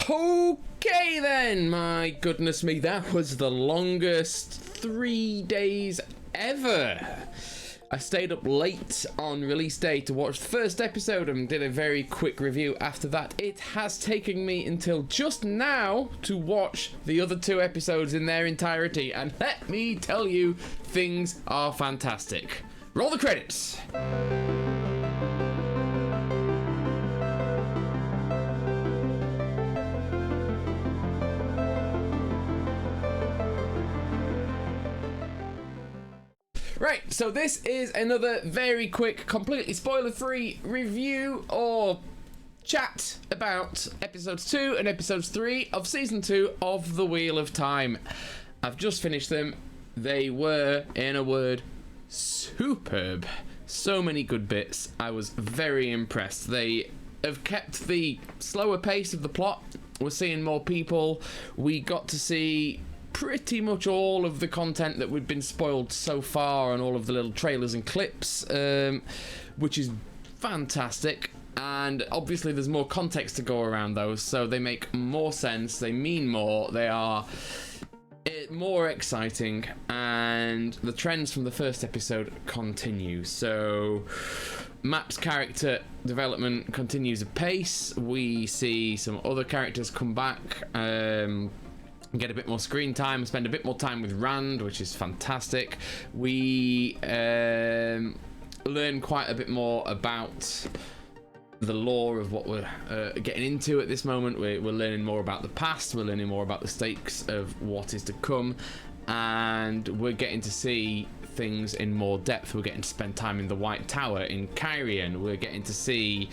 Okay then, my goodness me, that was the longest 3 days ever. I stayed up late on release day to watch the first episode and did a very quick review after that. It has taken me until just now to watch the other 2 episodes in their entirety, and let me tell you, things are fantastic. Roll the credits. Right, so this is another very quick, completely spoiler-free review or chat about episodes 2 and episodes 3 of season 2 of The Wheel of Time. I've just finished them. They were, in a word, superb. So many good bits. I was very impressed. They have kept the slower pace of the plot. We're seeing more people. We got to see pretty much all of the content that we've been spoiled so far and all of the little trailers and clips, which is fantastic. And obviously there's more context to go around those, so they make more sense, they mean more, they are more exciting, and the trends from the first episode continue. So Matt's character development continues apace. We see some other characters come back, get a bit more screen time, spend a bit more time with Rand, which is fantastic. We learn quite a bit more about the lore of what we're getting into at this moment. We're learning more about the past, we're learning more about the stakes of what is to come, and we're getting to see things in more depth. We're getting to spend time in the White Tower in Kyrian. We're getting to see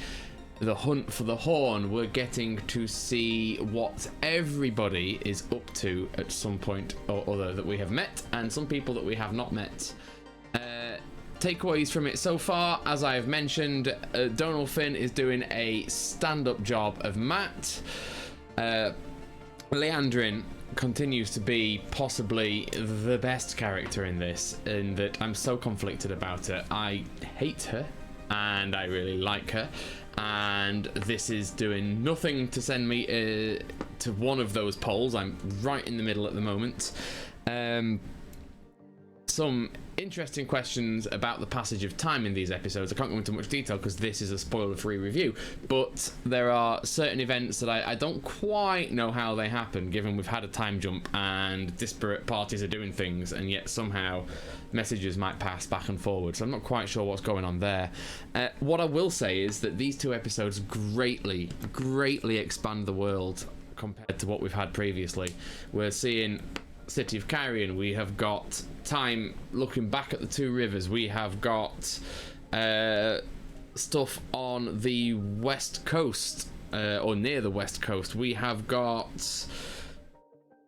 the hunt for the Horn. We're getting to see what everybody is up to at some point or other that we have met, and some people that we have not met. Takeaways from it so far, as I have mentioned, Donal Finn is doing a stand-up job of Matt. Leandrin continues to be possibly the best character in this, in that I'm so conflicted about her. I hate her and I really like her, and this is doing nothing to send me to one of those poles. I'm right in the middle at the moment. Some interesting questions about the passage of time in these episodes. I can't go into much detail because this is a spoiler-free review, but there are certain events that I don't quite know how they happen, given we've had a time jump and disparate parties are doing things, and yet somehow messages might pass back and forward, so I'm not quite sure what's going on there. What I will say is that these 2 episodes greatly expand the world compared to what we've had previously. We're seeing City of Kyrian, we have got time looking back at the 2 rivers, we have got stuff on the west coast, or near the west coast. We have got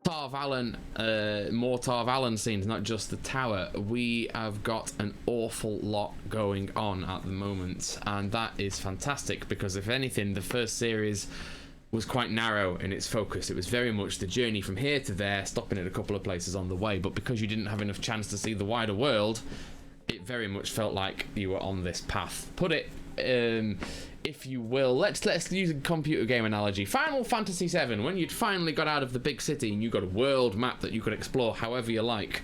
Tar Valon, more Tar Valon scenes, not just the tower. We have got an awful lot going on at the moment, and that is fantastic, because if anything, the first series was quite narrow in its focus. It was very much the journey from here to there, stopping at a couple of places on the way, but because you didn't have enough chance to see the wider world, it very much felt like you were on this path. Put it, if you will, let's use a computer game analogy. Final Fantasy VII, when you'd finally got out of the big city and you got a world map that you could explore however you like,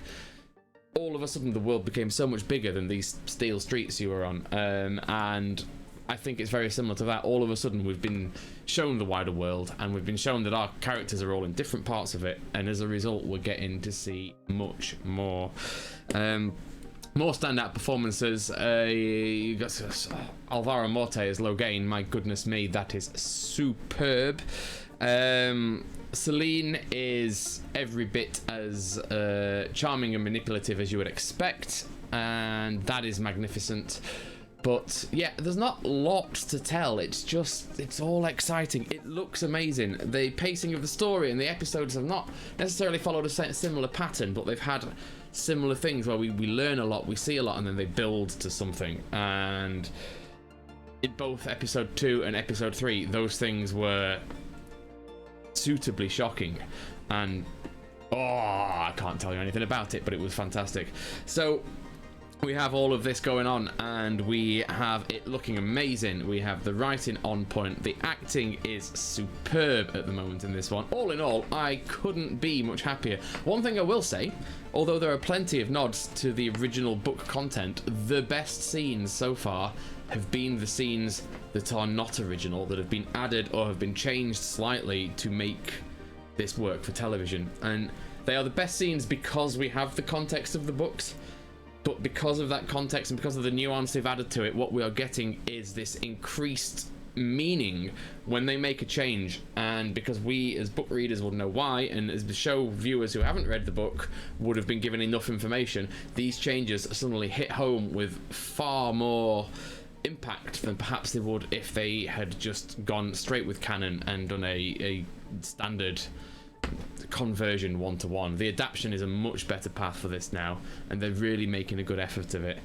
all of a sudden the world became so much bigger than these steel streets you were on, and I think it's very similar to that. All of a sudden we've been shown the wider world, and we've been shown that our characters are all in different parts of it, and as a result we're getting to see much more. More standout performances. You got Alvaro Morte as Logain. My goodness me, that is superb. Celine is every bit as charming and manipulative as you would expect, and that is magnificent. But yeah, there's not lots to tell. It's all exciting. It looks amazing. The pacing of the story and the episodes have not necessarily followed a similar pattern, but they've had similar things where we learn a lot, we see a lot, and then they build to something. And in both episode 2 and episode 3, those things were suitably shocking. And I can't tell you anything about it, but it was fantastic. So we have all of this going on, and we have it looking amazing. We have the writing on point. The acting is superb at the moment in this one. All in all, I couldn't be much happier. One thing I will say, although there are plenty of nods to the original book content, the best scenes so far have been the scenes that are not original, that have been added or have been changed slightly to make this work for television. And they are the best scenes because we have the context of the books. But because of that context and because of the nuance they've added to it, what we are getting is this increased meaning when they make a change. And because we as book readers will know why, and as the show viewers who haven't read the book would have been given enough information, these changes suddenly hit home with far more impact than perhaps they would if they had just gone straight with canon and done a standard conversion 1-to-1. The adaptation is a much better path for this now, and they're really making a good effort of it.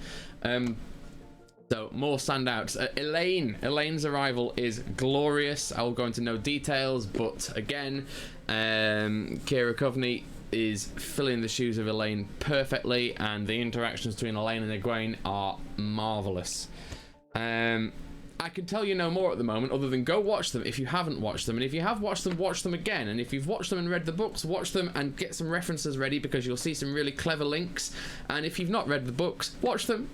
So more standouts. Elaine's arrival is glorious. I will go into no details, but again, Kira Coveney is filling the shoes of Elaine perfectly, and the interactions between Elaine and Egwene are marvelous. I can tell you no more at the moment other than go watch them if you haven't watched them, and if you have watched them, watch them again, and if you've watched them and read the books, watch them and get some references ready, because you'll see some really clever links. And if you've not read the books, watch them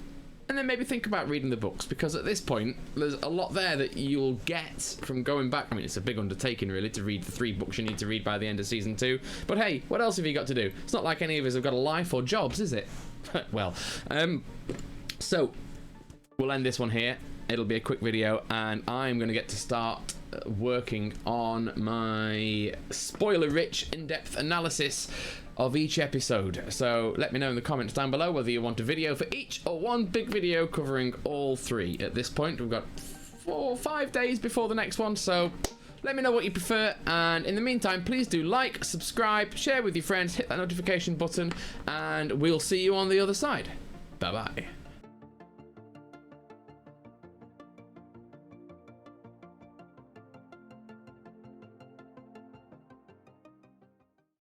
and then maybe think about reading the books, because at this point there's a lot there that you'll get from going back. I mean, it's a big undertaking really to read the 3 books you need to read by the end of season 2, but hey, what else have you got to do? It's not like any of us have got a life or jobs, is it? Well, so we'll end this one here. It'll be a quick video, and I'm going to get to start working on my spoiler-rich, in-depth analysis of each episode. So let me know in the comments down below whether you want a video for each or one big video covering all 3. At this point, we've got 4 or 5 days before the next one, so let me know what you prefer. And in the meantime, please do like, subscribe, share with your friends, hit that notification button, and we'll see you on the other side. Bye-bye.